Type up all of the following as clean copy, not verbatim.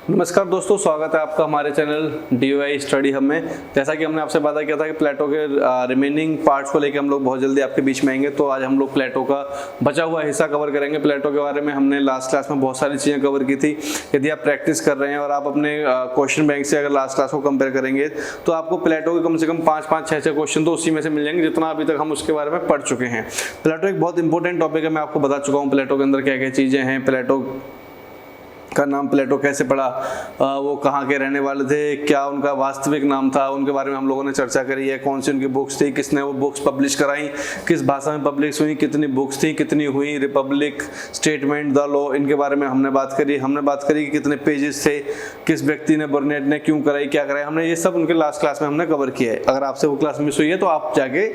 नमस्कार दोस्तों, स्वागत है आपका हमारे चैनल DOI स्टडी हब में। जैसा कि हमने आपसे वादा किया था कि प्लेटो के रिमेनिंग पार्ट्स को लेकर हम लोग बहुत जल्दी आपके बीच में आएंगे, तो आज हम लोग प्लेटो का बचा हुआ हिस्सा कवर करेंगे। प्लेटो के बारे में हमने लास्ट क्लास में बहुत सारी चीज़ें कवर की थी। यदि आप प्रैक्टिस कर रहे हैं और आप अपने क्वेश्चन बैंक से अगर लास्ट क्लास को कंपेयर करेंगे तो आपको प्लेटो के कम से कम 5-5, 6-6 क्वेश्चन तो उसी में से मिल जाएंगे जितना अभी तक हम उसके बारे में पढ़ चुके हैं। प्लेटो एक बहुत इंपॉर्टेंट टॉपिक है, मैं आपको बता चुका हूँ प्लेटो के अंदर क्या क्या चीज़ें हैं, प्लेटो का नाम प्लेटो कैसे पड़ा, वो कहाँ के रहने वाले थे, क्या उनका वास्तविक नाम था, उनके बारे में हम लोगों ने चर्चा करी है। कौन सी उनकी बुक्स थी, किसने वो बुक्स पब्लिश कराई, किस भाषा में पब्लिश हुई, कितनी बुक्स थी, कितनी हुई, रिपब्लिक, स्टेटमेंट, द लॉ, इनके बारे में हमने बात करी। हमने बात करी कि कितने पेजेस थे, किस व्यक्ति ने, बर्नेट ने क्यों कराई, क्या कराई, हमने ये सब उनके लास्ट क्लास में हमने कवर किया है। अगर आपसे वो क्लास मिस हुई है तो आप जाके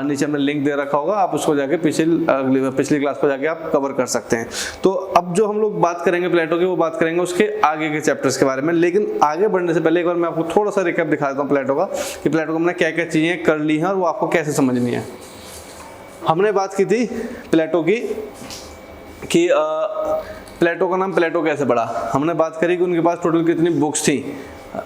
नीचे हमने लिंक दे रखा होगा, आप उसको जाके पिछली क्लास को जाके आप कवर कर सकते हैं। तो अब जो हम लोग बात करेंगे प्लेटो की, वो बात करेंगे उसके आगे के चैप्टर्स के बारे में। लेकिन आगे बढ़ने से पहले एक बार मैं आपको थोड़ा सा रिकैप दिखा देता हूँ प्लेटो का, कि प्लेटो को हमने क्या क्या चीजें कर ली हैं और वो आपको कैसे समझनी है। हमने बात की थी प्लेटो की कि प्लेटो का नाम प्लेटो कैसे पड़ा। हमने बात करी कि उनके पास टोटल कितनी बुक्स थी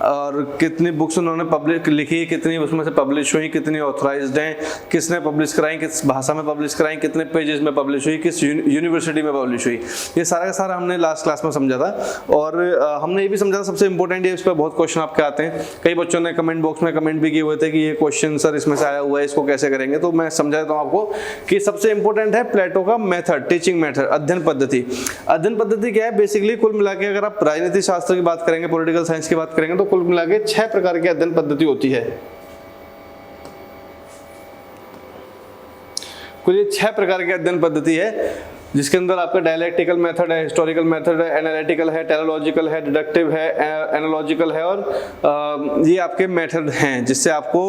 और कितनी बुक्स उन्होंने पब्लिक लिखी, कितनी उसमें से पब्लिश हुई, कितनी ऑथराइज्ड हैं, किसने पब्लिश कराई, किस भाषा में पब्लिश कराई, कितने पेजेस में पब्लिश हुई, किस यूनिवर्सिटी में पब्लिश हुई, ये सारा का सारा हमने लास्ट क्लास में समझा था। और हमने ये भी समझा था, सबसे इंपॉर्टेंट है, इस पर बहुत क्वेश्चन आपके आते हैं। कई बच्चों ने कमेंट बॉक्स में कमेंट भी किए हुए थे कि ये क्वेश्चन सर इसमें से आया हुआ है, इसको कैसे करेंगे। तो मैं समझा देता हूँ आपको कि सबसे इंपॉर्टेंट है प्लेटो का मेथड, टीचिंग मेथड, अध्ययन पद्धति। अध्ययन पद्धति क्या है? बेसिकली कुल मिला के अगर आप राजनीति शास्त्र की बात करेंगे, पॉलिटिकल साइंस की बात करेंगे, तो कुल मिला के 6 प्रकार की अध्ययन पद्धति होती है। कुल ये 6 प्रकार की अध्ययन पद्धति है, जिसके अंदर आपका डायलेक्टिकल मेथड है, हिस्टोरिकल मेथड है, एनालिटिकल है, टेलोलॉजिकल है, डिडक्टिव है, एनालॉजिकल है, और ये आपके मेथड हैं जिससे आपको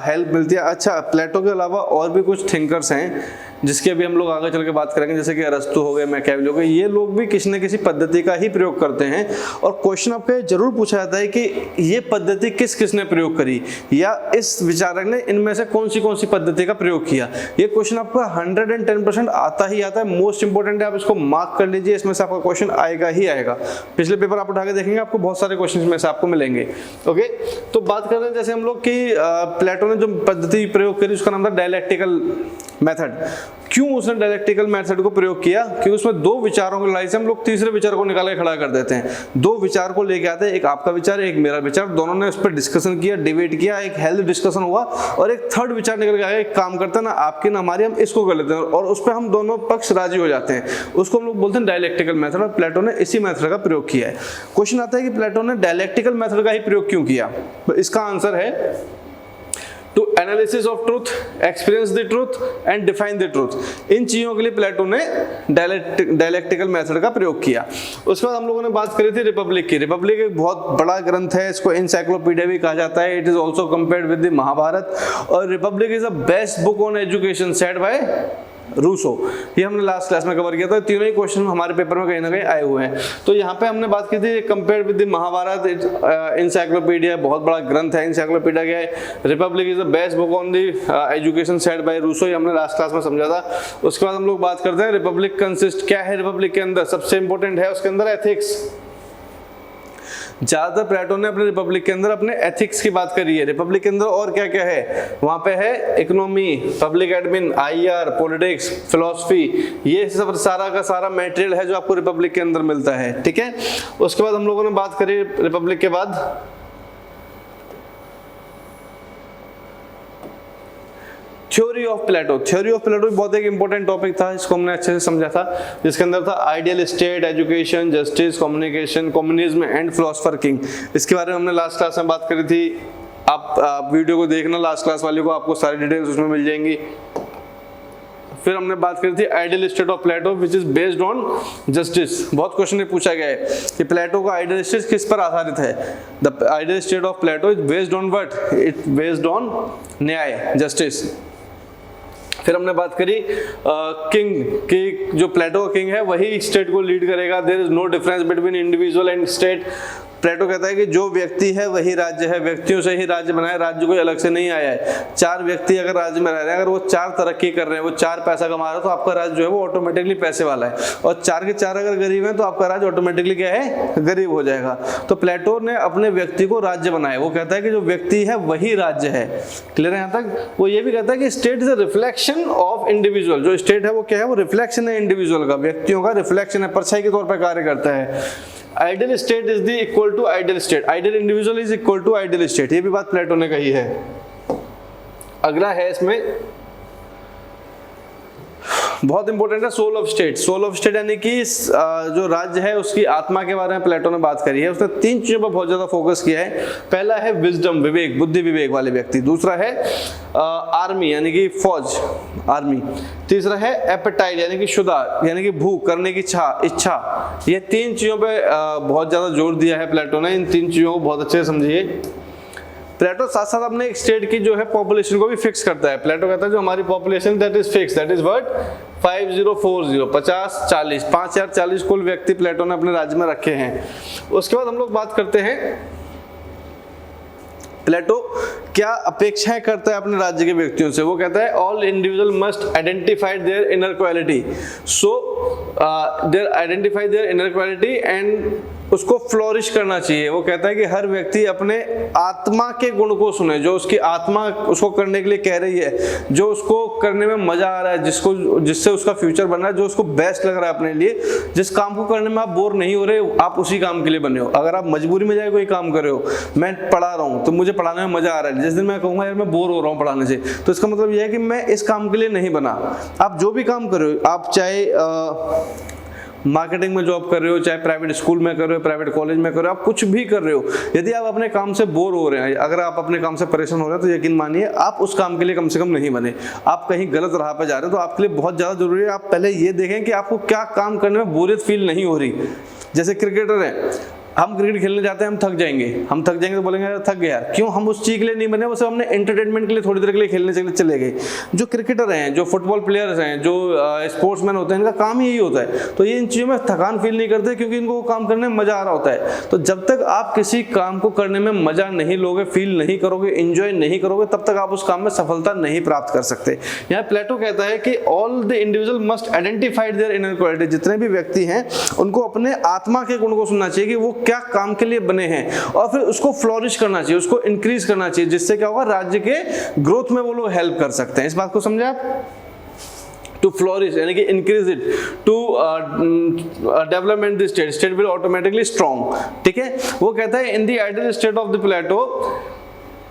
हेल्प मिलती है। अच्छा, प्लेटो के अलावा और भी कुछ थिंकर्स हैं जिसके भी हम लोग आगे चल के बात करेंगे, जैसे कि अरस्तु हो गए, मैकियावेली हो गए। ये लोग भी किसी न किसी पद्धति का ही प्रयोग करते हैं और क्वेश्चन आपका जरूर पूछा जाता है कि ये पद्धति किस किसने प्रयोग करी, या इस विचारक ने इनमें से कौन सी पद्धति का प्रयोग किया। ये क्वेश्चन आपका 110% आता ही आता है, मोस्ट इंपॉर्टेंट है। आप इसको मार्क कर लीजिए, इसमें से आपका क्वेश्चन आएगा ही आएगा। पिछले पेपर आप उठा के देखेंगे, आपको बहुत सारे क्वेश्चन इसमें से आपको मिलेंगे। ओके, तो बात कर रहे हैं जैसे हम लोग कि प्लेटो ने जो पद्धति प्रयोग करी उसका नाम था डायलेक्टिकल मेथड। क्यों उसने डायलेक्टिकल मेथड को प्रयोग किया? क्योंकि उसमें 2 विचारों की लड़ाई से हम लोग तीसरे विचार को निकाल के खड़ा कर देते हैं। 2 विचार को लेके आते हैं, एक आपका विचार, एक मेरा विचार, दोनों ने उस पर डिस्कशन किया, डिबेट किया, एक हेल्दी डिस्कशन हुआ, और एक थर्ड विचार निकल के आया, एक काम करते हैं ना आपकी ना हमारी, हम इसको कर लेते हैं और उस पर हम दोनों पक्ष राजी हो जाते हैं। उसको हम लोग बोलते हैं डायलेक्टिकल मेथड, और प्लेटो ने इसी मेथड का प्रयोग किया है। क्वेश्चन आता है कि प्लेटो ने डायलेक्टिकल मेथड का ही प्रयोग क्यों किया? तो इसका आंसर है to analysis of truth, experience the truth and define the truth. इन चीजों के लिए प्लेटो ने डायलेक्टिकल मेथड का प्रयोग किया। उसके बाद हम लोगों ने बात करी थी रिपब्लिक की। रिपब्लिक एक बहुत बड़ा ग्रंथ है, इसको एनसाइक्लोपीडिया भी कहा जाता है। It is also compared with the Mahabharata, और republic is the best book on education said by Rousseau. ये हमने लास्ट क्लास में कवर किया था। तीनों ही क्वेश्चन हमारे पेपर में कहीं ना कहीं आए हुए हैं। तो यहाँ पे हमने बात की थी compare with the Mahabharata, encyclopedia बहुत बड़ा ग्रंथ है। एनसाइक्लोपीडिया क्या है? Republic is the best book on the education said by Rousseau, ये हमने लास्ट क्लास में समझा था। उसके बाद हम लोग बात करते हैं रिपब्लिक कंसिस्ट क्या है। रिपब्लिक के अंदर सबसे इंपॉर्टेंट है उसके अंदर एथिक्स। ज्यादातर प्लेटो ने अपने रिपब्लिक के अंदर अपने एथिक्स की बात करी है। रिपब्लिक के अंदर और क्या क्या है? वहां पे है economy, public admin, IR, politics, philosophy, ये सब सारा का सारा मटेरियल है जो आपको रिपब्लिक के अंदर मिलता है। ठीक है, उसके बाद हम लोगों ने बात करी रिपब्लिक के बाद theory of Plato. Theory of Plato बहुत एक इंपॉर्टेंट टॉपिक था, इसको हमने अच्छे से समझा था, जिसके अंदर था ideal state, education, justice, communication, communism and philosopher king. इसके बारे में हमने लास्ट क्लास में बात करी थी। आप वीडियो को देखना, लास्ट क्लास वाली को, आपको सारी डिटेल्स उसमें मिल जाएंगी। फिर हमने बात करी थी ideal state of Plato which is based on justice. बहुत क्वेश्चन पूछा गया है कि प्लेटो का आइडियल स्टेट किस पर आधारित है। The ideal state of Plato is based on what? It based on न्याय, जस्टिस। फिर हमने बात करी किंग की, जो प्लेटो का किंग है वही स्टेट को लीड करेगा। There is no difference between individual and state. Plato कहता है कि जो व्यक्ति है वही राज्य है, व्यक्तियों से ही राज्य बना है, राज्य कोई अलग से नहीं आया है। 4 व्यक्ति अगर राज्य में रह रहे हैं, अगर वो 4 तरक्की कर रहे हैं, वो 4 पैसा कमा रहे हैं, तो आपका राज्य जो है वो ऑटोमेटिकली पैसे वाला है। और 4 के 4 अगर गरीब हैं तो आपका राज्य ऑटोमेटिकली क्या है, गरीब हो जाएगा। तो प्लेटो ने अपने व्यक्ति को राज्य बनाया। वो कहता है कि जो व्यक्ति है वही राज्य है। क्लियर है यहाँ तक? वो ये भी कहता है कि state is a reflection of individual. जो स्टेट है वो क्या है, वो रिफ्लेक्शन है इंडिविजुअल का, व्यक्तियों का रिफ्लेक्शन है, परछाई के तौर पर कार्य करता है। Ideal state is the equal to ideal state, ideal individual is equal to ideal state. ये भी बात प्लेटो ने कही है। अगला है इसमें बहुत इंपॉर्टेंट है soul of state. Soul of state यानी कि जो राज्य है उसकी आत्मा के बारे में प्लेटो ने बात करी है। उसने 3 चीजों पर बहुत ज्यादा फोकस किया है। पहला है विजडम, विवेक, बुद्धि विवेक वाले व्यक्ति। दूसरा है आर्मी यानी कि फौज, आर्मी। तीसरा है एपेटाइट यानी कि शुदा यानी कि भूख, करने की इच्छा। ये 3 चीजों पे बहुत ज्यादा जोर दिया है प्लेटो ने। इन 3 चीजों को बहुत अच्छे से समझिए। प्लेटो साथ साथ अपने एक स्टेट की जो है पॉपुलेशन को भी फिक्स करता है। प्लेटो कहता है जो हमारी population that is fix, that is what 5040, 50-40, 5040 कुल व्यक्ति प्लेटो ने अपने राज्य में रखे हैं। उसके बाद हम लोग बात करते हैं प्लेटो क्या अपेक्षाएं करता है अपने राज्य के व्यक्तियों से। वो कहता है all individual must identify their inner quality, so their identify their inner quality and उसको फ्लोरिश करना चाहिए। वो कहता है कि हर व्यक्ति अपने आत्मा के गुण को सुने, जो उसकी आत्मा उसको करने के लिए कह रही है, जो उसको करने में मजा आ रहा है, जिससे उसका फ्यूचर बन रहा है, जो उसको बेस्ट लग रहा है अपने लिए, जिस काम को करने में आप बोर नहीं हो रहे, आप उसी काम के लिए बने हो। अगर आप मजबूरी में जाए कोई काम कर रहे हो, मैं पढ़ा रहा हूँ तो मुझे पढ़ाने में मजा आ रहा है, जिस दिन मैं कहूँगा यार मैं बोर हो रहा हूँ पढ़ाने से, तो इसका मतलब यह है कि मैं इस काम के लिए नहीं बना। आप जो भी काम कर रहे हो, आप चाहे मार्केटिंग में जॉब कर रहे हो, चाहे प्राइवेट स्कूल में कर रहे हो, प्राइवेट कॉलेज में कर रहे हो, आप कुछ भी कर रहे हो, यदि आप अपने काम से बोर हो रहे हैं, अगर आप अपने काम से परेशान हो रहे हैं, तो यकीन मानिए आप उस काम के लिए कम से कम नहीं बने। आप कहीं गलत राह पर जा रहे हो, तो आपके लिए बहुत ज़्यादा जरूरी है आप पहले ये देखें कि आपको क्या काम करने में बोरियत फील नहीं हो रही। जैसे क्रिकेटर हैं, हम क्रिकेट खेलने जाते हैं, हम थक जाएंगे तो बोलेंगे यार थक गए यार, क्यों? हम उस चीज के लिए नहीं बने, बस हमने एंटरटेनमेंट के लिए थोड़ी देर के लिए खेलने के लिए चले गए। जो क्रिकेटर हैं, जो फुटबॉल प्लेयर्स हैं, जो स्पोर्ट्समैन होते हैं, इनका काम ही यही होता है। तो ये इन चीज़ों में थकान फील नहीं करते, क्योंकि इनको काम करने में मजा आ रहा होता है। तो जब तक आप किसी काम को करने में मजा नहीं लोगे, फील नहीं करोगे, इंजॉय नहीं करोगे, तब तक आप उस काम में सफलता नहीं प्राप्त कर सकते। यहाँ प्लेटो कहता है कि all the individual must identify their inner quality. जितने भी व्यक्ति हैं उनको अपने आत्मा के गुण को सुनना चाहिए कि वो क्या काम के लिए बने हैं, और फिर उसको फ्लोरिश करना चाहिए, उसको इंक्रीज करना चाहिए, जिससे क्या होगा, राज्य के ग्रोथ में वो लोग हेल्प कर सकते हैं। इस बात को समझे आप? टू फ्लोरिश यानी कि increase it, to development the state will automatically strong. ठीक है, वो कहता है in the ideal state of the Plato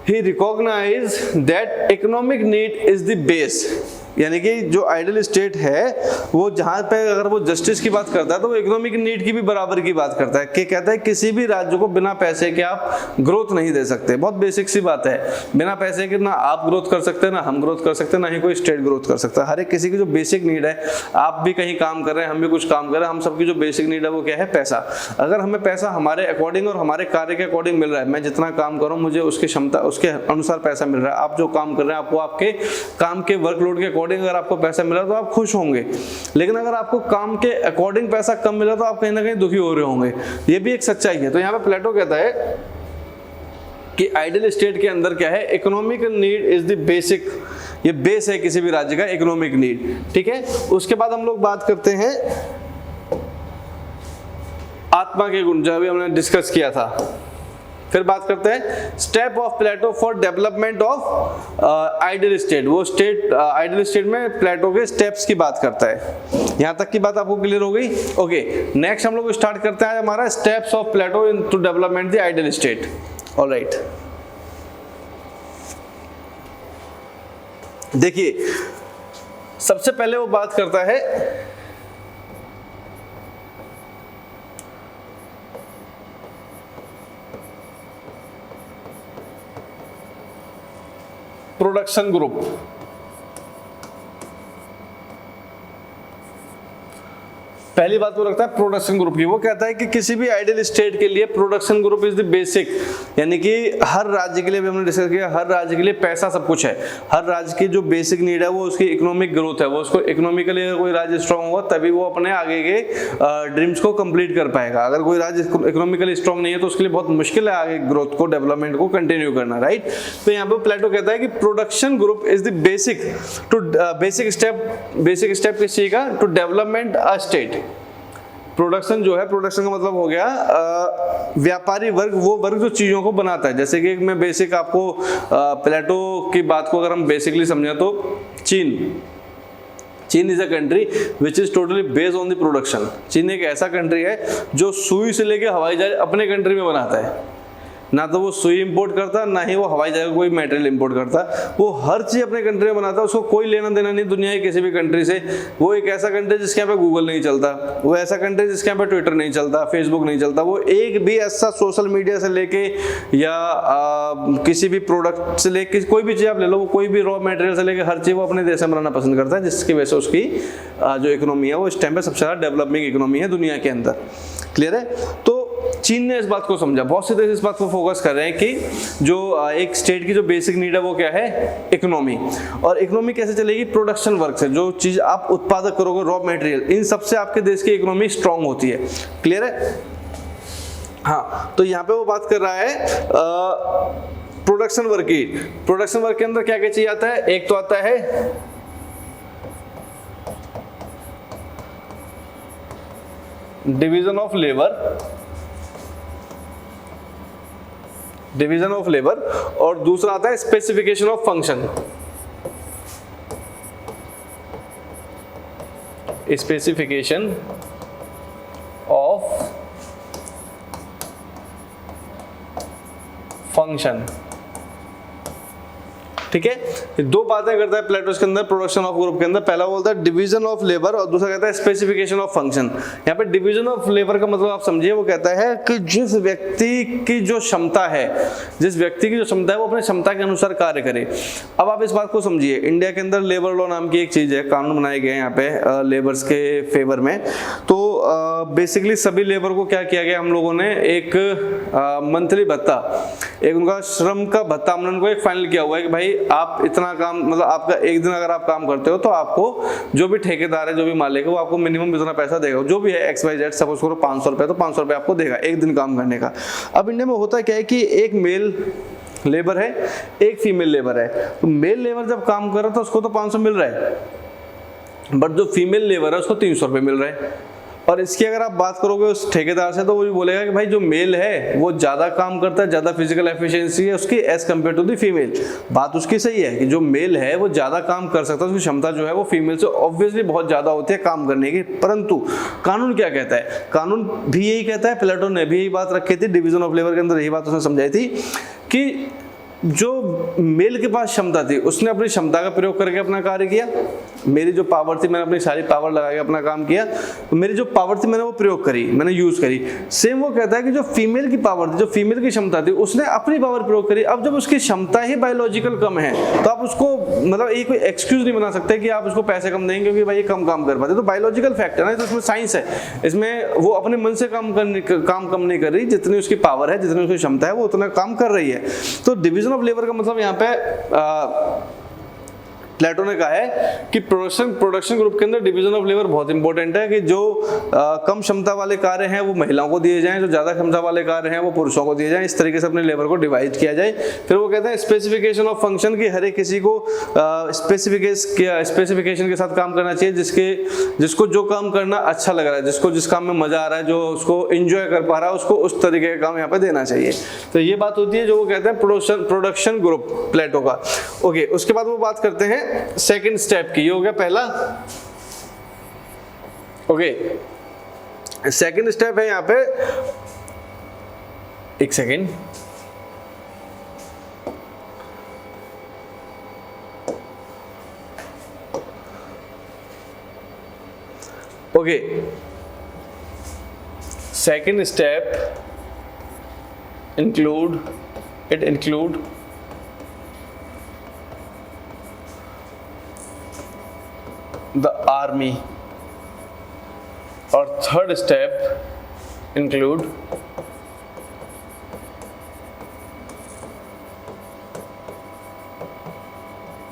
he recognize that economic need is the base. यानी कि जो आइडियल स्टेट है वो जहाँ पे अगर वो जस्टिस की बात करता है तो वो इकोनॉमिक नीड की भी बराबर की बात करता है। कि कहता है किसी भी राज्य को बिना पैसे के आप ग्रोथ नहीं दे सकते। बहुत बेसिक सी बात है, बिना पैसे के ना आप ग्रोथ कर सकते हैं, ना हम ग्रोथ कर सकते हैं, ना ही कोई स्टेट ग्रोथ कर सकता है। हर एक किसी की जो बेसिक नीड है, आप भी कहीं काम कर रहे हैं, हम भी कुछ काम कर रहे हैं, हम सबकी जो बेसिक नीड है वो क्या है? पैसा। अगर हमें पैसा हमारे अकॉर्डिंग और हमारे कार्य के अकॉर्डिंग मिल रहा है, मैं जितना काम करूँ मुझे उसकी क्षमता, उसके अनुसार पैसा मिल रहा है, आप जो काम कर रहे हैं आपको आपके काम के वर्कलोड के अकॉर्डिंग अगर आपको पैसा मिला तो आप खुश होंगे। लेकिन अगर आपको काम के अकॉर्डिंग पैसा कम मिला तो आप कहीं ना कहीं दुखी हो रहे होंगे। ये भी एक सच्चाई है। तो यहाँ पे प्लेटो कहता है कि आइडियल स्टेट के अंदर क्या है? Economic need is the basic, ये बेस है किसी भी राज्य का, इकोनॉमिक नीड। ठीक है, उसके बाद हम लोग बात करते हैं आत्मा के गुण, जो अभी हमने डिस्कस किया था। फिर बात करते हैं step of Plato for development of ideal state. वो स्टेट आइडियल स्टेट में प्लेटो के स्टेप्स की बात करता है। यहां तक की बात आपको क्लियर हो गई? ओके, नेक्स्ट हम लोग स्टार्ट करते हैं हमारा steps of Plato in to development the ideal state. Alright, देखिए सबसे पहले वो बात करता है प्रोडक्शन ग्रुप। पहली बात वो रखता है प्रोडक्शन ग्रुप की, वो कहता है कि किसी भी आइडियल स्टेट के लिए production group is the basic, यानी कि हर राज्य के लिए भी हमने डिस्कस किया, हर राज्य के लिए पैसा सब कुछ है, हर राज्य की जो बेसिक नीड है वो उसकी इकोनॉमिक ग्रोथ है, वो उसको इकोनॉमिकली अगर कोई राज्य स्ट्रांग होगा तभी वो अपने आगे के ड्रीम्स को कंप्लीट कर पाएगा। अगर कोई राज्य इकोनॉमिकली स्ट्रांग नहीं है तो उसके लिए बहुत मुश्किल है आगे ग्रोथ को, डेवलपमेंट को कंटिन्यू करना, राइट। तो यहाँ पे प्लेटो कहता है कि production group is the basic to basic step किस चीज का, to development a state. Production जो है, प्रोडक्शन का मतलब हो गया व्यापारी वर्ग, वो वर्ग जो चीजों को बनाता है। जैसे कि मैं बेसिक आपको प्लेटो की बात को अगर हम बेसिकली समझें तो चीन is a country which is totally based on the production. चीन एक ऐसा कंट्री है जो सुई से लेके हवाई जहाज अपने कंट्री में बनाता है, ना तो वो सुई इंपोर्ट करता, ना ही वो हवाई जहाज कोई मटेरियल इंपोर्ट करता, वो हर चीज अपने कंट्री में बनाता है, उसको कोई लेना देना नहीं दुनिया की किसी भी कंट्री से। वो एक ऐसा कंट्री जिसके यहाँ पे गूगल नहीं चलता, वो ऐसा कंट्री जिसके यहाँ पे ट्विटर नहीं चलता, फेसबुक नहीं चलता, वो एक भी ऐसा सोशल मीडिया से लेके या किसी भी प्रोडक्ट से लेके कोई भी चीज आप ले लो, वो कोई भी रॉ मटेरियल से लेके हर चीज वो अपने देश में बनाना पसंद करता है, जिसकी वजह से उसकी जो इकोनॉमी है वो इस टाइम पे सबसे ज्यादा डेवलपिंग इकोनॉमी है दुनिया के अंदर। क्लियर है? तो चीन ने इस बात को समझा, बहुत से देश इस बात को फोकस कर रहे हैं कि जो एक स्टेट की जो बेसिक नीड है वो क्या है, इकोनॉमी। और इकोनॉमी कैसे चलेगी, प्रोडक्शन वर्क से, जो चीज आप उत्पादक करोगे, रॉ मटेरियल, इन सबसे आपके देश की इकोनॉमी स्ट्रांग होती है। क्लियर है? हाँ, तो यहाँ पे वो बात कर रहा है प्रोडक्शन वर्क की। प्रोडक्शन वर्क के अंदर क्या क्या चीज आता है, एक तो आता है डिवीजन ऑफ लेबर, और दूसरा आता है specification of function. Specification of function, ठीक है। ये दो बातें करता है प्लेटो के अंदर प्रोडक्शन ऑफ ग्रुप के अंदर। पहला बोलता है डिवीजन ऑफ लेबर और दूसरा कहता है स्पेसिफिकेशन ऑफ फंक्शन। यहाँ पे डिवीजन ऑफ लेबर का मतलब आप समझिए, वो कहता है कि जिस व्यक्ति की जो क्षमता है, वो अपनी क्षमता के अनुसार कार्य करे। अब आप इस बात को समझिए, इंडिया के अंदर लेबर लॉ नाम की एक चीज है, कानून बनाए गए हैं यहाँ पे लेबर्स के फेवर में। तो बेसिकली सभी लेबर को क्या किया गया, हम लोगों ने एक मंथली भत्ता, एक उनका श्रम का भत्ता हम लोगों को एक फाइनल किया हुआ है कि भाई आप इतना काम, मतलब आपका एक दिन अगर आप काम करते हो तो आपको जो भी ठेकेदार है, जो भी मालिक है, वो आपको मिनिमम इतना पैसा देगा, जो भी है XYZ, सपोज करो 500 रुपए, तो 500 रुपए आपको देगा एक दिन काम करने का। अब इंडिया में होता क्या है कि एक मेल लेबर है, एक फीमेल लेबर है। तो मेल लेबर जब काम कर रहा है तो उसको तो 500 मिल रहा है, बट जो फीमेल लेबर है उसको 300 रुपए मिल रहा है। और इसकी अगर आप बात करोगे उस ठेकेदार से, तो वो भी बोलेगा कि भाई जो मेल है वो ज्यादा काम करता है, ज्यादा फिजिकल एफिशिएंसी है उसकी as compare to the female. बात उसकी सही है कि जो मेल है वो ज्यादा काम कर सकता है, उसकी क्षमता जो है वो फीमेल से ऑब्वियसली बहुत ज्यादा होती है काम करने की। परंतु कानून क्या कहता है, कानून भी यही कहता है, प्लेटो ने भी यही बात रखी थी डिवीजन ऑफ लेबर के अंदर, यही बात उसने समझाई थी कि जो मेल के पास क्षमता थी उसने अपनी क्षमता का प्रयोग करके अपना कार्य किया। मेरी जो पावर थी, मैंने अपनी सारी पावर लगा के अपना काम किया, तो मेरी जो पावर थी मैंने वो प्रयोग करी, मैंने यूज करी। सेम वो कहता है कि जो फीमेल की पावर थी, जो फीमेल की क्षमता थी, उसने अपनी पावर प्रयोग करी। अब जब उसकी क्षमता ही बायोलॉजिकल कम है तो आप उसको, मतलब ये कोई एक्सक्यूज नहीं बना सकते कि आप उसको पैसे कम देंगे क्योंकि भाई ये कम काम कर पाते। तो बायोलॉजिकल फैक्ट है ना, तो इसमें साइंस है, इसमें वो अपने मन से काम कम नहीं कर रही, जितनी उसकी पावर है, जितनी उसकी क्षमता है, वो उतना काम कर रही है। तो डिवीजन ऑफ लेबर का मतलब यहाँ पे प्लेटो ने कहा है कि प्रोडक्शन ग्रुप के अंदर डिवीजन ऑफ लेबर बहुत इंपॉर्टेंट है, कि जो कम क्षमता वाले कार्य हैं वो महिलाओं को दिए जाएं, जो ज्यादा क्षमता वाले कार्य हैं वो पुरुषों को दिए जाएं, इस तरीके से अपने लेबर को डिवाइड किया जाए। फिर वो कहते हैं स्पेसिफिकेशन ऑफ फंक्शन, की हर एक किसी को स्पेसिफिकेशन के साथ काम करना चाहिए, जिसको जो काम करना अच्छा लग रहा है, जिसको जिस काम में मजा आ रहा है, जो उसको एंजॉय कर पा रहा है, उसको उस तरीके का काम यहाँ पे देना चाहिए। तो ये बात होती है जो वो कहते हैं प्रोडक्शन ग्रुप प्लेटो का। ओके, उसके बाद वो बात करते हैं सेकंड स्टेप की। ये हो गया पहला। ओके, सेकंड स्टेप है यहाँ पे, एक second, okay, second step include the army और third step include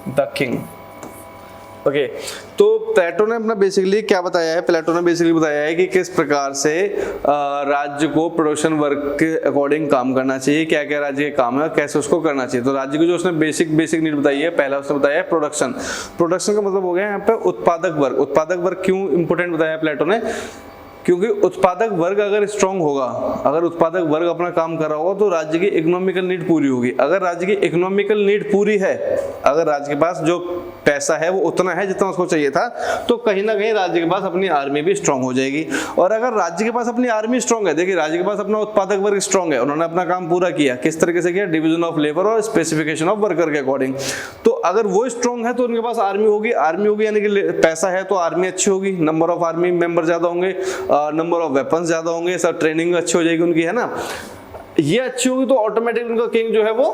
the king. Okay, तो प्लेटो ने अपना बेसिकली क्या बताया है, प्लेटो ने बेसिकली बताया है कि किस प्रकार से राज्य को प्रोडक्शन वर्क के अकॉर्डिंग काम करना चाहिए, क्या क्या राज्य के काम है, कैसे उसको करना चाहिए। तो राज्य की जो उसने बेसिक नीड बताई है, पहला उसने बताया है प्रोडक्शन। प्रोडक्शन का मतलब हो गया यहाँ पे उत्पादक वर्ग। उत्पादक वर्ग क्यों इंपोर्टेंट बताया प्लेटो ने, क्योंकि उत्पादक वर्ग अगर स्ट्रांग होगा, अगर उत्पादक वर्ग अपना काम कर रहा होगा तो राज्य की इकोनॉमिकल नीड पूरी होगी। अगर राज्य की इकोनॉमिकल नीड पूरी है, अगर राज्य के पास जो पैसा है वो उतना है जितना उसको चाहिए था, तो कहीं ना कहीं राज्य के पास अपनी आर्मी भी स्ट्रांग हो जाएगी। और अगर राज्य के पास अपनी आर्मी स्ट्रांग है, देखिए राज्य के पास अपना उत्पादक वर्ग स्ट्रांग है, उन्होंने अपना काम पूरा किया, किस तरीके से किया, डिवीजन ऑफ लेबर और स्पेसिफिकेशन ऑफ वर्कर के अकॉर्डिंग। तो अगर वो स्ट्रांग है तो उनके पास आर्मी होगी, आर्मी होगी यानी कि पैसा है तो आर्मी अच्छी होगी, नंबर ऑफ आर्मी मेंबर ज्यादा होंगे, नंबर ऑफ वेपन्स ज्यादा होंगे, सब ट्रेनिंग अच्छी हो जाएगी उनकी, है ना। ये अच्छी होगी तो ऑटोमेटिकली उनका किंग जो है वो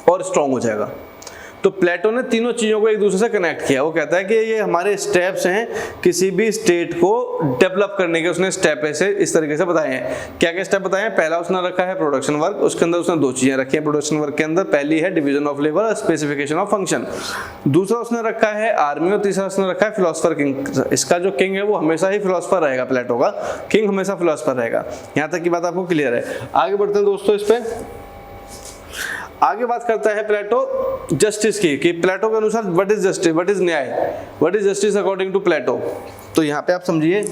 और स्ट्रांग हो जाएगा। तो प्लेटो ने तीनों चीजों को एक दूसरे से कनेक्ट किया। वो कहता है कि ये हमारे स्टेप्स हैं किसी भी स्टेट को डेवलप करने के, उसने स्टेप ऐसे इस तरीके से बताए हैं। क्या क्या स्टेप बताए हैं, पहला उसने रखा है प्रोडक्शन वर्क, उसके अंदर उसने दो चीजें रखी है प्रोडक्शन वर्क के अंदर, पहली है डिवीजन ऑफ लेबर और स्पेसिफिकेशन ऑफ फंक्शन, दूसरा उसने रखा है आर्मी और तीसरा उसने रखा है फिलोसफर किंग। इसका जो किंग है वो हमेशा ही फिलोसफर रहेगा, प्लेटो का किंग हमेशा फिलोसफर रहेगा। यहाँ तक की बात आपको क्लियर है। आगे बढ़ते हैं दोस्तों, इस पे आगे बात करता है प्लेटो जस्टिस की, कि प्लेटो के अनुसार what is justice, what is न्याय, what is justice according to Plato. तो यहाँ पे आप समझिए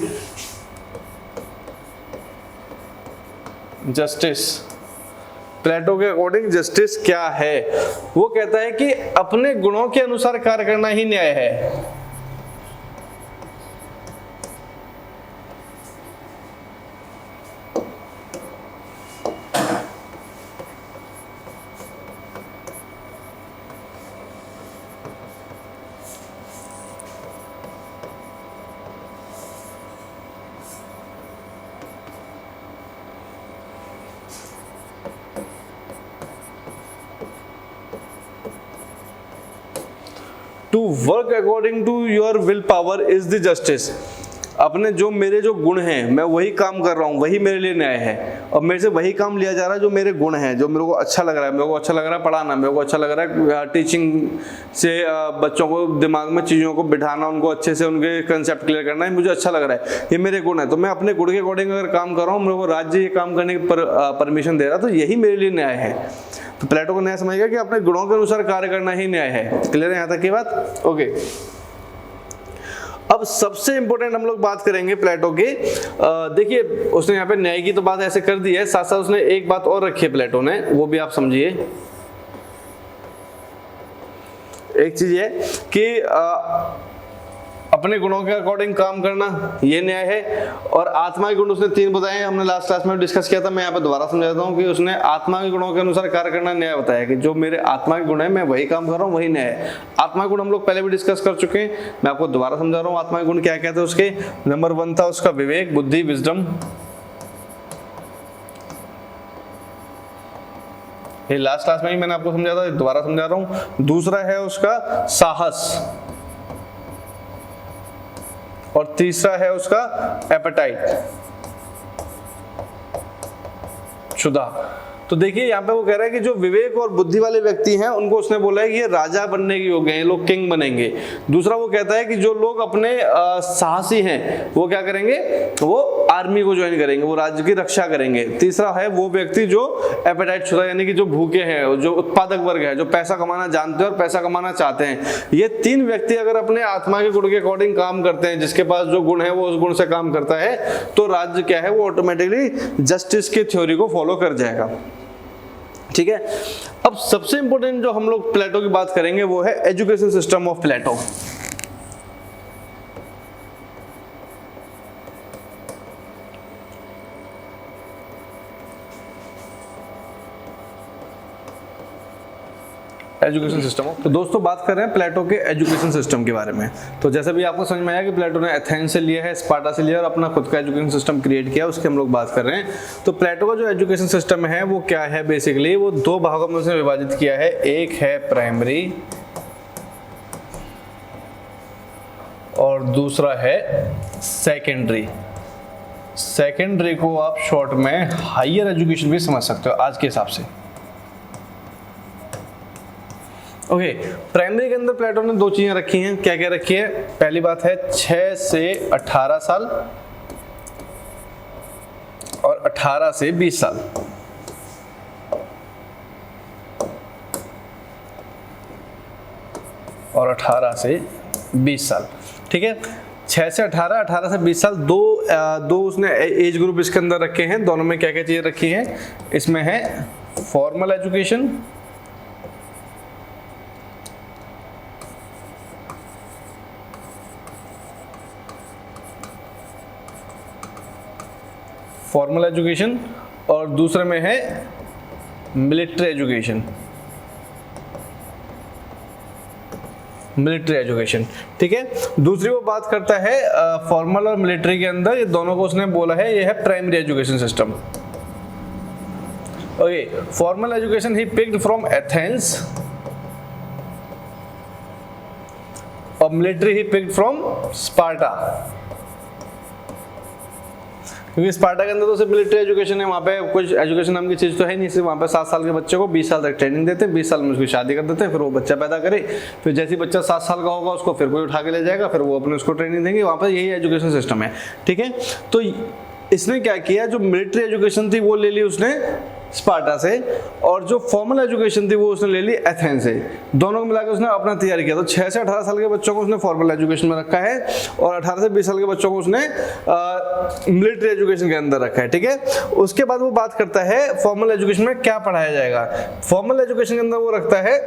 जस्टिस, प्लेटो के अकॉर्डिंग जस्टिस क्या है। वो कहता है कि अपने गुणों के अनुसार कार्य करना ही न्याय है। To work according to your will power is the justice. अपने जो मेरे जो गुण हैं, मैं वही काम कर रहा हूँ, वही मेरे लिए न्याय है। और मेरे से वही काम लिया जा रहा है जो मेरे गुण हैं, जो मेरे को अच्छा लग रहा है। मेरे को अच्छा लग रहा है पढ़ाना, मेरे को अच्छा लग रहा है टीचिंग से बच्चों को दिमाग में चीज़ों को बिठाना, उनको अच्छे से उनके कंसेप्ट क्लियर करना है, मुझे अच्छा लग रहा है, ये मेरे गुण है। तो मैं अपने गुण के अकॉर्डिंग अगर काम कर रहा हूँ, मेरे को राज्य ये काम करने की परमिशन दे रहा है, तो यही मेरे लिए न्याय है। तो प्लेटो को न्याय समझ गया कि अपने गुणों के अनुसार कार्य करना ही न्याय है। क्लियर है यहाँ तक की बात? ओके। अब सबसे इंपॉर्टेंट हम लोग बात करेंगे प्लेटो के। देखिए उसने यहाँ पे न्याय की तो बात ऐसे कर दी है, साथ साथ उसने एक बात और रखी है प्लेटो ने, वो भी आप समझिए। एक चीज है कि अपने गुणों के अकॉर्डिंग काम करना ये न्याय है। और आत्मा के गुण उसने तीन बताए हैं, हमने लास्ट क्लास में डिस्कस किया था। मैं यहाँ पे दोबारा समझाता हूँ कि उसने आत्मा के गुणों के अनुसार कार्य करना न्याय बताया, कि जो मेरे आत्मा के गुण है मैं वही काम कर रहा हूँ, वही न्याय है। आत्मा के गुण हम लोग पहले भी डिस्कस कर चुके हैं, मैं आपको दोबारा समझा रहा हूँ आत्मा के गुण क्या क्या थे उसके। नंबर 1 था उसका विवेक, बुद्धि, विजडम। ये लास्ट क्लास में ही मैंने आपको समझा था, दोबारा समझा रहा हूँ। दूसरा है उसका साहस, और तीसरा है उसका एपेटाइट, क्षुधा। तो देखिए यहाँ पे वो कह रहा है कि जो विवेक और बुद्धि वाले व्यक्ति हैं उनको उसने बोला है कि ये राजा बनने के योग्य हैं, ये लोग किंग बनेंगे। दूसरा वो कहता है कि जो लोग अपने साहसी हैं वो क्या करेंगे, वो आर्मी को ज्वाइन करेंगे, वो राज्य की रक्षा करेंगे। तीसरा है वो व्यक्ति जो एपेटाइट क्षुधा यानी कि जो भूखे हैं, जो उत्पादक वर्ग है, जो पैसा कमाना जानते हैं और पैसा कमाना चाहते हैं। ये तीन व्यक्ति अगर अपने आत्मा के गुण के अकॉर्डिंग काम करते हैं, जिसके पास जो गुण है वो उस गुण से काम करता है, तो राज्य क्या है वो ऑटोमेटिकली जस्टिस की थ्योरी को फॉलो कर जाएगा। ठीक है। अब सबसे इंपॉर्टेंट जो हम लोग प्लेटो की बात करेंगे वो है education system of Plato. Education system. तो दोस्तों बात कर रहे हैं प्लेटो के एजुकेशन सिस्टम के बारे में। तो जैसे भी आपको समझ में आया कि प्लेटो ने एथेंस से लिया है, स्पार्टा से लिया और अपना खुद का एजुकेशन सिस्टम क्रिएट किया, उसकी हम लोग बात कर रहे हैं। तो प्लेटो का जो एजुकेशन सिस्टम है वो क्या है, बेसिकली वो दो भागों में से विभाजित किया है। एक है प्राइमरी और दूसरा है सेकेंडरी। सेकेंडरी को आप शॉर्ट में हायर एजुकेशन भी समझ सकते हो आज के हिसाब से। ओके, प्राइमरी के अंदर प्लेटो ने दो चीजें रखी हैं। क्या क्या रखी है? पहली बात है 6 से 18 साल और 18 से 20 साल। और 18 से 20 साल, ठीक है। 6 से 18, 18 से 20 साल, दो उसने एज ग्रुप इसके अंदर रखे हैं। दोनों में क्या क्या चीजें रखी हैं? इसमें है फॉर्मल एजुकेशन, और दूसरे में है मिलिट्री एजुकेशन। ठीक है। दूसरी वो बात करता है फॉर्मल और मिलिट्री के अंदर, ये दोनों को उसने बोला है ये है primary education system. Okay, formal education he picked from Athens और military he picked from Sparta. क्योंकि स्पार्टा के अंदर तो सिर्फ मिलिट्री एजुकेशन है, वहाँ पे कुछ एजुकेशन नाम की चीज़ तो है नहीं। सिर्फ वहाँ पे 7 साल के बच्चे को 20 साल तक ट्रेनिंग देते हैं, 20 साल में उसकी शादी कर देते हैं, फिर वो बच्चा पैदा करे, फिर जैसे बच्चा 7 साल का होगा उसको फिर कोई उठा के ले जाएगा, फिर वो अपने उसको ट्रेनिंग देंगे। वहाँ पर यही एजुकेशन सिस्टम है, ठीक है। तो इसने क्या किया, जो मिलिट्री एजुकेशन थी वो ले ली उसने स्पार्टा से, और जो फॉर्मल एजुकेशन थी वो उसने ले ली एथेंस से। दोनों को मिलाकर उसने अपना तैयार किया। तो 6 से 18 साल के बच्चों को उसने फॉर्मल एजुकेशन में रखा है और 18 से 20 साल के बच्चों को उसने मिलिट्री एजुकेशन के अंदर रखा है, ठीक है। उसके बाद वो बात करता है फॉर्मल एजुकेशन में क्या पढ़ाया जाएगा। फॉर्मल एजुकेशन के अंदर वो रखता है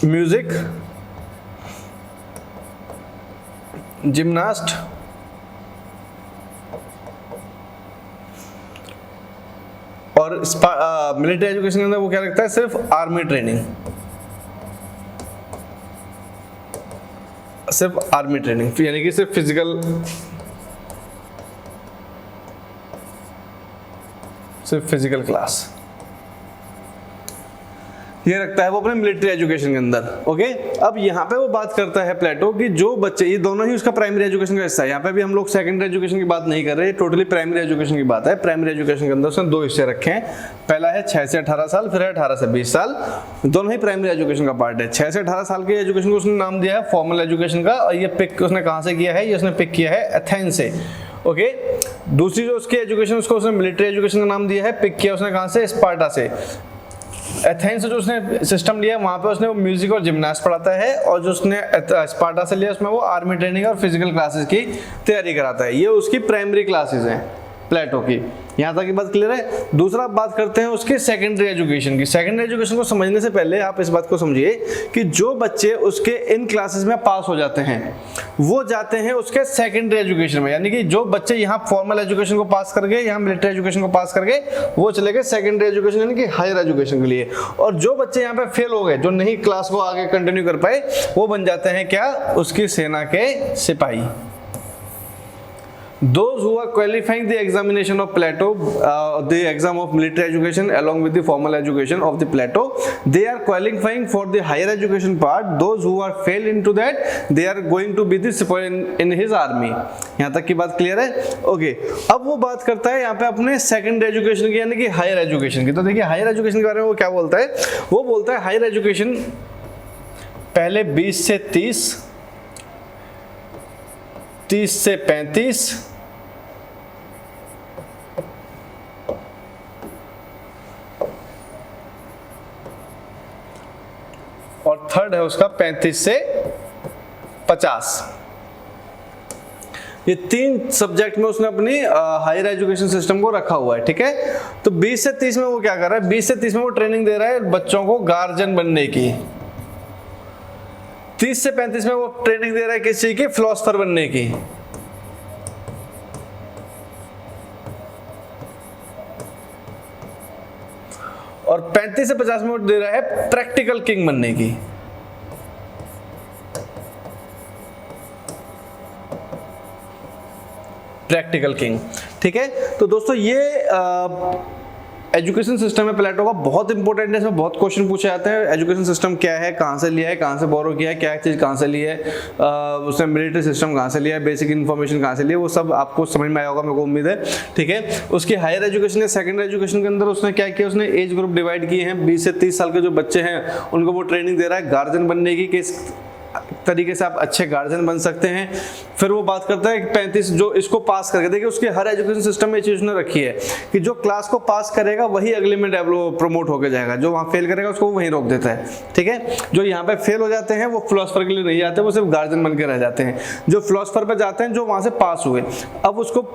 म्यूजिक, जिम्नास्ट, और मिलिट्री एजुकेशन के अंदर वो क्या रखता है, सिर्फ आर्मी ट्रेनिंग, यानी कि सिर्फ फिजिकल क्लास ये रखता है वो अपने मिलिट्री एजुकेशन के अंदर। ओके, अब यहाँ पे वो बात करता है प्लेटो कि जो बच्चे, ये दोनों ही उसका प्राइमरी एजुकेशन का हिस्सा है। यहाँ पे भी हम लोग सेकेंडरी एजुकेशन की बात नहीं कर रहे, टोटली प्राइमरी एजुकेशन की बात है। प्राइमरी एजुकेशन के अंदर उसने दो हिस्से रखे हैं, पहला है 6 से 18 साल, फिर है 18 से 20 साल। दोनों ही प्राइमरी एजुकेशन का पार्ट है। 6 से 18 साल के एजुकेशन को उसने नाम दिया है फॉर्मल एजुकेशन का, और ये पिक उसने कहाँ से किया है, ये उसने पिक किया है एथेंस से। ओके, दूसरी जो उसकी एजुकेशन उसको उसने मिलिट्री एजुकेशन का नाम दिया है, पिक किया उसने कहाँ से, स्पार्टा से। एथेंस से जो उसने सिस्टम लिया वहां पे उसने वो म्यूजिक और जिम्नास्ट पढ़ाता है, और जो उसने स्पार्टा से लिया उसमें वो आर्मी ट्रेनिंग और फिजिकल क्लासेस की तैयारी कराता है। ये उसकी प्राइमरी क्लासेस हैं प्लेटो की। यहाँ तक की बात क्लियर है। दूसरा बात करते हैं उसके सेकेंडरी एजुकेशन की। सेकेंडरी एजुकेशन को समझने से पहले आप इस बात को समझिए कि जो बच्चे उसके इन क्लासेस में पास हो जाते हैं वो जाते हैं उसके सेकेंडरी एजुकेशन में, यानी कि जो बच्चे यहाँ फॉर्मल एजुकेशन को पास कर गए, यहाँ मिलिट्री एजुकेशन को पास कर गए, वो चले गए सेकेंडरी एजुकेशन यानी कि हायर एजुकेशन के लिए। और जो बच्चे यहाँ पे फेल हो गए, जो नहीं क्लास को आगे कंटिन्यू कर पाए, वो बन जाते हैं क्या, उसकी सेना के सिपाही। Those who are qualifying the examination of Plato, the exam of military education along with the formal education of the Plato, they are qualifying for the higher education part. Those who are failed into that, they are going to be the sepoy in his army. यहाँ तक की बात clear है? Okay, अब वो बात करता है यहाँ पे अपने सेकेंडरी एजुकेशन की, यानी कि हायर एजुकेशन की। तो देखिए हायर एजुकेशन के बारे में वो क्या बोलता है, वो बोलता है हायर एजुकेशन पहले 20 से 30, 30 से 35, और थर्ड है उसका 35 से 50। ये 3 सब्जेक्ट में उसने अपनी हायर एजुकेशन सिस्टम को रखा हुआ है, ठीक है। तो 20 से 30 में वो क्या कर रहा है, 20 से 30 में वो ट्रेनिंग दे रहा है बच्चों को गार्जियन बनने की। 30 से 35 में वो ट्रेनिंग दे रहा है किसी की, फिलोसोफर बनने की। और 35 से 50 में वो दे रहा है प्रैक्टिकल किंग बनने की। प्रैक्टिकल किंग, ठीक है। तो दोस्तों ये एजुकेशन सिस्टम है प्लेटो का, बहुत इंपॉर्टेंट है, इसमें बहुत क्वेश्चन पूछे जाते हैं। एजुकेशन सिस्टम क्या है, कहाँ से लिया है, कहाँ से बोरो किया है, क्या चीज़ कहाँ से ली है, उसने मिलिट्री सिस्टम कहाँ से लिया है, बेसिक इन्फॉर्मेशन कहाँ से लिया है, वो सब आपको समझ में आया होगा, मेरे को उम्मीद है। ठीक है, उसकी हायर एजुकेशन या सेकेंडरी एजुकेशन के अंदर उसने क्या किया, उसने एज ग्रुप डिवाइड किए हैं। 20 से 30 साल के जो बच्चे हैं उनको वो ट्रेनिंग दे रहा है गार्जियन बनने की, किस तरीके से आप अच्छे गार्जियन बन सकते हैं। फिर वो बात करता है 35 जो इसको पास करके, देखिए उसके हर एजुकेशन सिस्टम में ये चीज ने रखी है कि जो क्लास को पास करेगा वही अगले में प्रमोट होकर जाएगा, जो वहाँ फेल करेगा उसको वहीं रोक देता है। ठीक है, जो यहाँ पे फेल हो जाते हैं वो फिलोसफर के लिए नहीं जाते, वो सिर्फ गार्जियन बन के रह जाते हैं। जो फिलोसफर पे जाते हैं, जो वहाँ से पास हुए, अब उसको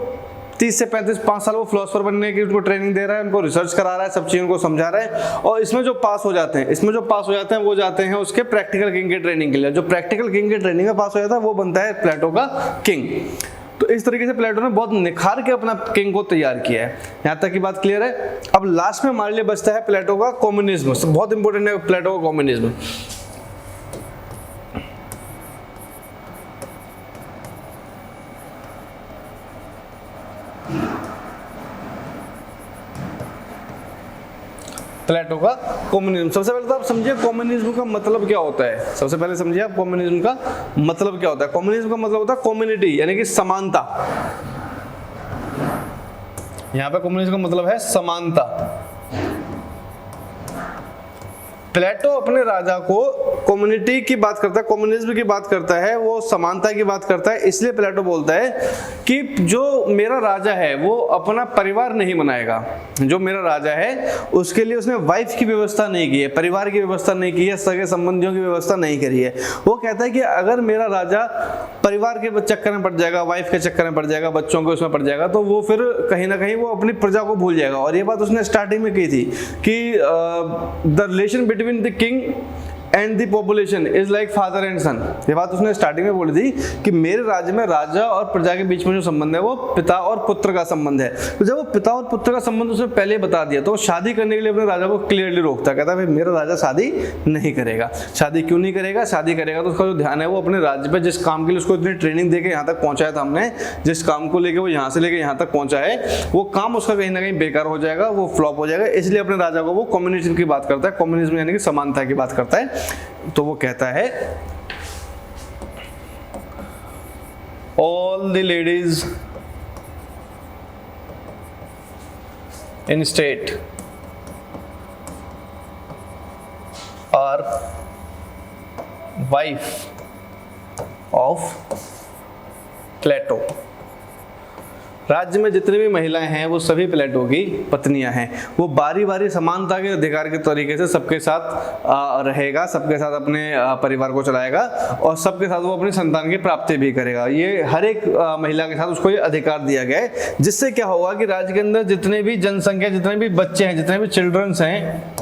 30 से 35 5 साल वो फिलोसफर बनने की उनको ट्रेनिंग दे रहा है, उनको रिसर्च करा रहा है, सब चीज़ों को समझा रहा है। और इसमें जो पास हो जाते हैं, वो जाते हैं उसके प्रैक्टिकल किंग के ट्रेनिंग के लिए। जो प्रैक्टिकल किंग के ट्रेनिंग में पास हो जाता है वो बनता है प्लेटो का किंग। तो इस तरीके से प्लेटो ने बहुत निखार के अपना किंग को तैयार किया है। यहाँ तक की बात क्लियर है। अब लास्ट में हमारे लिए बचता है प्लेटो का कम्युनिज्म, बहुत इंपॉर्टेंट है प्लेटो का कम्युनिज्म। प्लेटो का कम्युनिज्म, सबसे पहले तो आप समझिए कम्युनिज्म का मतलब क्या होता है। सबसे पहले समझिए आप कम्युनिज्म का मतलब क्या होता है। कम्युनिज्म का मतलब होता है कम्युनिटी, यानी कि समानता। यहां पे कम्युनिज्म का मतलब है समानता। प्लेटो अपने राजा को कम्युनिटी की बात करता है, कम्युनिज्म की बात करता है, वो समानता की बात करता है। इसलिए प्लेटो बोलता है कि जो मेरा राजा है वो अपना परिवार नहीं बनाएगा। जो मेरा राजा है उसके लिए उसने वाइफ की व्यवस्था नहीं की है, परिवार की व्यवस्था नहीं की है, सगे संबंधियों की व्यवस्था नहीं करी है। वो कहता है कि अगर मेरा राजा परिवार के चक्कर में पड़ जाएगा, वाइफ के चक्कर में पड़ जाएगा, बच्चों के उसमें पड़ जाएगा, तो वो फिर कहीं ना कहीं वो अपनी प्रजा को भूल जाएगा। और ये बात उसने स्टार्टिंग में की थी कि the relation between the king and the population is like father and son। ये बात उसने स्टार्टिंग में बोली थी कि मेरे राज्य में राजा और प्रजा के बीच में जो संबंध है वो पिता और पुत्र का संबंध है। तो जब वो पिता और पुत्र का संबंध उसने पहले बता दिया तो वो शादी करने के लिए अपने राजा को क्लियरली रोकता, कहता भाई मेरा राजा शादी नहीं करेगा। शादी क्यों नहीं करेगा? शादी करेगा तो उसका जो ध्यान है वो अपने राज्य पे, जिस काम के लिए उसको इतनी ट्रेनिंग देके यहाँ तक पहुंचाया था हमने, जिस काम को लेके वो यहाँ से लेके यहाँ तक पहुंचा है, वो काम उसका कहीं ना कहीं बेकार हो जाएगा, वो फ्लॉप हो जाएगा। इसलिए अपने राजा को वो कम्युनिज्म की बात करता है, कम्युनिज्म यानी कि समानता की बात करता है। तो वो कहता है all the ladies in state are wife of Plato। राज्य में जितनी भी महिलाएं हैं वो सभी प्लेटो की पत्नियां हैं। वो बारी बारी समानता के अधिकार के तरीके से सबके साथ रहेगा, सबके साथ अपने परिवार को चलाएगा और सबके साथ वो अपनी संतान की प्राप्ति भी करेगा। ये हर एक महिला के साथ उसको ये अधिकार दिया गया है, जिससे क्या होगा कि राज्य के अंदर जितने भी जनसंख्या, जितने भी बच्चे हैं, जितने भी चिल्ड्रंस हैं,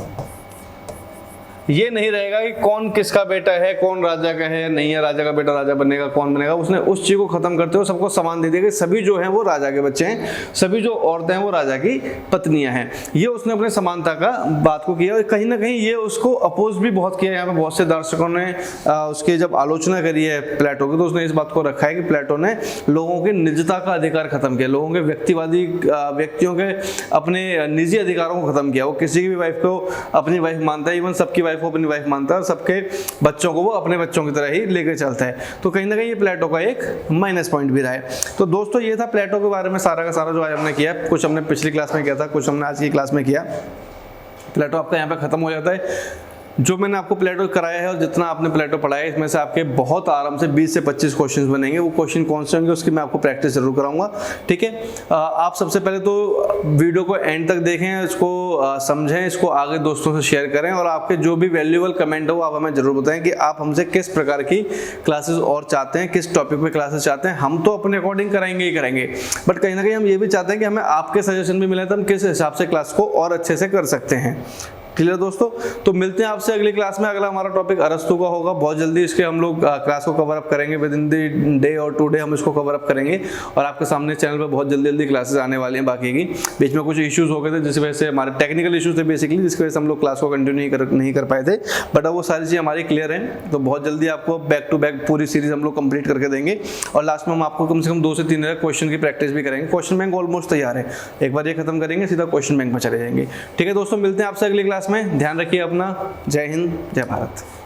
ये नहीं रहेगा कि कौन किसका बेटा है, कौन राजा का है, नहीं है राजा का बेटा राजा बनेगा, कौन बनेगा। उसने उस चीज को खत्म करते हुए सबको समान दे दिया कि सभी जो हैं वो राजा के बच्चे हैं, सभी जो औरतें हैं वो राजा की पत्नियां हैं। ये उसने अपने समानता का बात को किया और कहीं ना कहीं ये उसको अपोज भी बहुत किया। यहाँ पे बहुत से दर्शकों ने उसकी जब आलोचना करी है प्लेटो की, तो उसने इस बात को रखा है कि प्लेटो ने लोगों के निजता का अधिकार खत्म किया, लोगों के व्यक्तिवादी व्यक्तियों के अपने निजी अधिकारों को खत्म किया। वो किसी की भी वाइफ को अपनी वाइफ मानता है, इवन सबकी को अपनी वाइफ मानता है और सबके बच्चों को वो अपने बच्चों की तरह ही लेकर चलता है। तो कहीं ना कहीं ये प्लेटो का एक माइनस पॉइंट भी रहा है। तो दोस्तों ये था प्लेटो के बारे में सारा का सारा जो आज हमने किया। कुछ हमने पिछली क्लास में किया था, कुछ हमने आज की क्लास में किया। प्लेटो आपका यहाँ पे खत्म हो जाता है। जो मैंने आपको प्लेटो कराया है और जितना आपने प्लेटो पढ़ाया है, इसमें से आपके बहुत आराम से 20 से 25 क्वेश्चंस बनेंगे। वो क्वेश्चन कौन से होंगे उसकी मैं आपको प्रैक्टिस जरूर कराऊंगा, ठीक है। आप सबसे पहले तो वीडियो को एंड तक देखें, इसको समझें, इसको आगे दोस्तों से शेयर करें और आपके जो भी वैल्यूएबल कमेंट हो आप हमें जरूर बताएं कि आप हमसे किस प्रकार की क्लासेस और चाहते हैं, किस टॉपिक पे क्लासेस चाहते हैं। हम तो अपने अकॉर्डिंग कराएंगे ही कराएंगे, बट कहीं ना कहीं हम ये भी चाहते हैं कि हमें आपके सजेशन भी मिले तो हम किस हिसाब से क्लास को और अच्छे से कर सकते हैं। क्लियर दोस्तों? तो मिलते हैं आपसे अगली क्लास में। अगला हमारा टॉपिक अरस्तु का होगा। बहुत जल्दी इसके हम लोग क्लास को कवर अप करेंगे, विद इन द डे और 2 डे हम इसको कवर अप करेंगे और आपके सामने चैनल पर बहुत जल्दी क्लासेस आने वाली हैं। बाकी की बीच में कुछ इश्यूज हो गए थे जिस वजह से हमारे टेक्निकल इश्यूज थे बेसिकली, जिसकी वजह से हम लोग क्लास को कंटिन्यू नहीं कर पाए थे, बट अब वो सारी चीज़ें हमारी क्लियर हैं। तो बहुत जल्दी आपको बैक टू बैक पूरी सीरीज हम लोग कंप्लीट करके देंगे और लास्ट में हम आपको कम से कम 2 से 3 क्वेश्चन की प्रैक्टिस भी करेंगे। क्वेश्चन बैंक ऑलमोस्ट तैयार है, एक बार ये खत्म करेंगे सीधा क्वेश्चन बैंक में चले जाएंगे। ठीक है दोस्तों, मिलते हैं आपसे अगली क्लास में। ध्यान रखिए अपना। जय हिंद, जय भारत।